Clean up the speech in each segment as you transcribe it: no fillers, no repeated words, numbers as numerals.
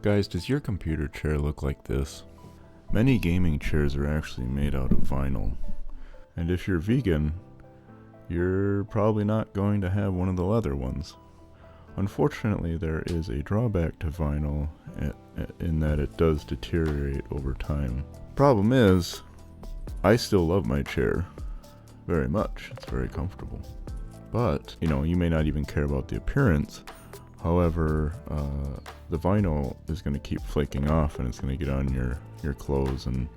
Guys, does your computer chair look like this? Many gaming chairs are actually made out of vinyl. And if you're vegan, you're probably not going to have one of the leather ones. Unfortunately, there is a drawback to vinyl in that it does deteriorate over time. Problem is, I still love my chair very much. It's very comfortable. But, you may not even care about the appearance. However, the vinyl is going to keep flaking off and it's going to get on your clothes, and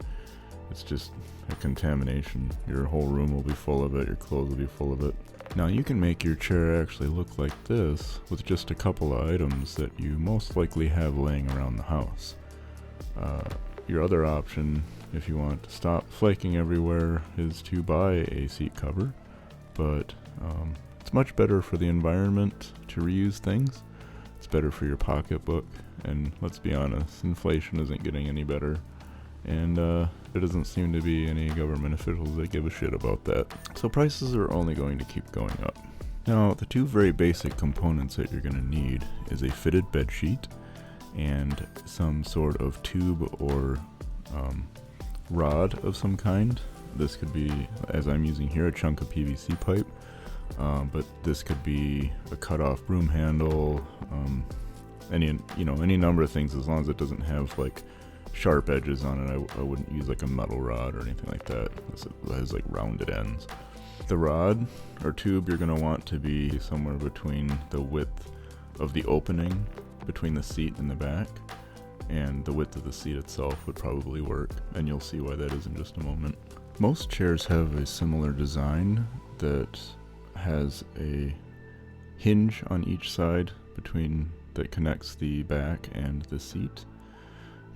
it's just a contamination. Your whole room will be full of it, your clothes will be full of it. Now you can make your chair actually look like this with just a couple of items that you most likely have laying around the house. Your other option, if you want to stop flaking everywhere, is to buy a seat cover, but it's much better for the environment to reuse things. It's better for your pocketbook, and let's be honest, inflation isn't getting any better, and there doesn't seem to be any government officials that give a shit about that. So prices are only going to keep going up. Now, the two very basic components that you're going to need is a fitted bed sheet and some sort of tube or rod of some kind. This could be, as I'm using here, a chunk of PVC pipe. But this could be a cut-off broom handle, any number of things, as long as it doesn't have like sharp edges on it. I wouldn't use like a metal rod or anything like that. It has like rounded ends. The rod or tube you're going to want to be somewhere between the width of the opening between the seat and the back, and the width of the seat itself would probably work, and you'll see why that is in just a moment. Most chairs have a similar design that has a hinge on each side that connects the back and the seat,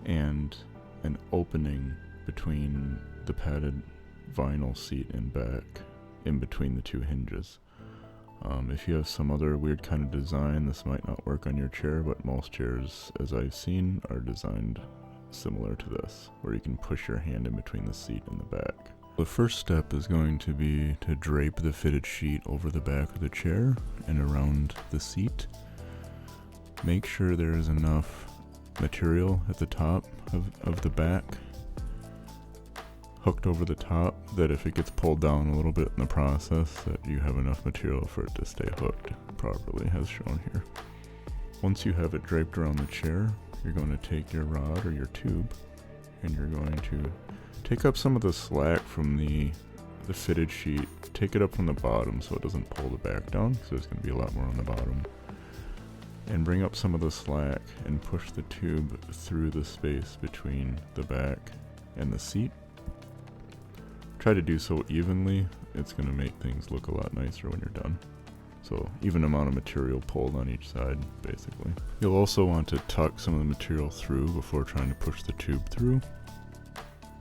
and an opening between the padded vinyl seat and back in between the two hinges. If you have some other weird kind of design, this might not work on your chair, but most chairs, as I've seen, are designed similar to this, where you can push your hand in between the seat and the back. The first step is going to be to drape the fitted sheet over the back of the chair and around the seat. Make sure there is enough material at the top of the back, hooked over the top, that if it gets pulled down a little bit in the process, that you have enough material for it to stay hooked properly, as shown here. Once you have it draped around the chair, you're going to take your rod or your tube, and you're going to take up some of the slack from the fitted sheet. Take it up from the bottom so it doesn't pull the back down, so there's going to be a lot more on the bottom. And bring up some of the slack and push the tube through the space between the back and the seat. Try to do so evenly. It's going to make things look a lot nicer when you're done. So even amount of material pulled on each side, basically. You'll also want to tuck some of the material through before trying to push the tube through,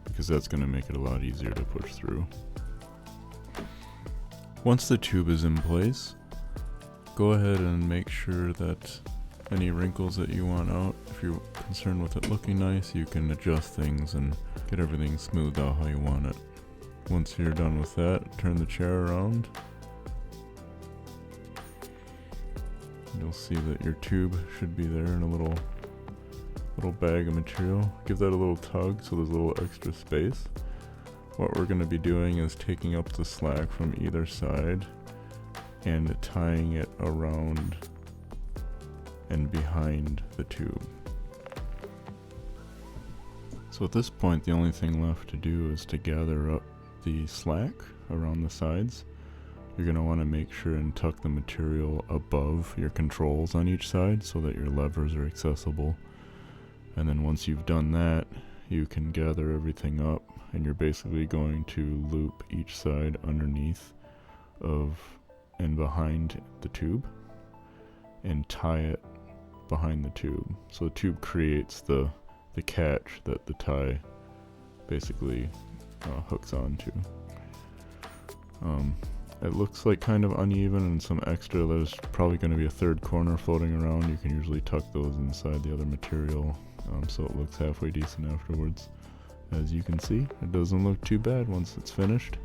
because that's going to make it a lot easier to push through. Once the tube is in place, go ahead and make sure that any wrinkles that you want out, if you're concerned with it looking nice, you can adjust things and get everything smoothed out how you want it. Once you're done with that, turn the chair around. You'll see that your tube should be there in a little bag of material. Give that a little tug so there's a little extra space. What we're going to be doing is taking up the slack from either side and tying it around and behind the tube. So at this point, the only thing left to do is to gather up the slack around the sides. You're going to want to make sure and tuck the material above your controls on each side so that your levers are accessible. And then once you've done that, you can gather everything up, and you're basically going to loop each side underneath of and behind the tube and tie it behind the tube. So the tube creates the catch that the tie basically hooks onto. It looks like kind of uneven and some extra. There's probably going to be a third corner floating around. You can usually tuck those inside the other material, so it looks halfway decent afterwards. As you can see, it doesn't look too bad once it's finished.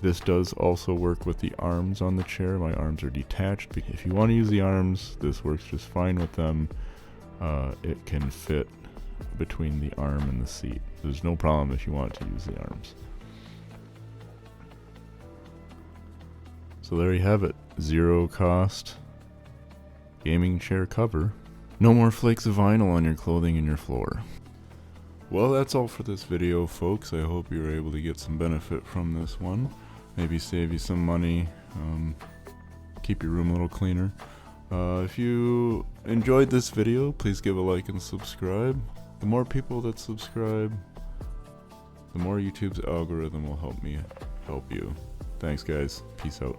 This does also work with the arms on the chair. My arms are detached. If you want to use the arms, this works just fine with them. it can fit between the arm and the seat. There's no problem if you want to use the arms. So there you have it. Zero cost gaming chair cover. No more flakes of vinyl on your clothing and your floor. Well, that's all for this video, folks. I hope you were able to get some benefit from this one. Maybe save you some money, keep your room a little cleaner. If you enjoyed this video, please give a like and subscribe. The more people that subscribe, the more YouTube's algorithm will help me help you. Thanks, guys. Peace out.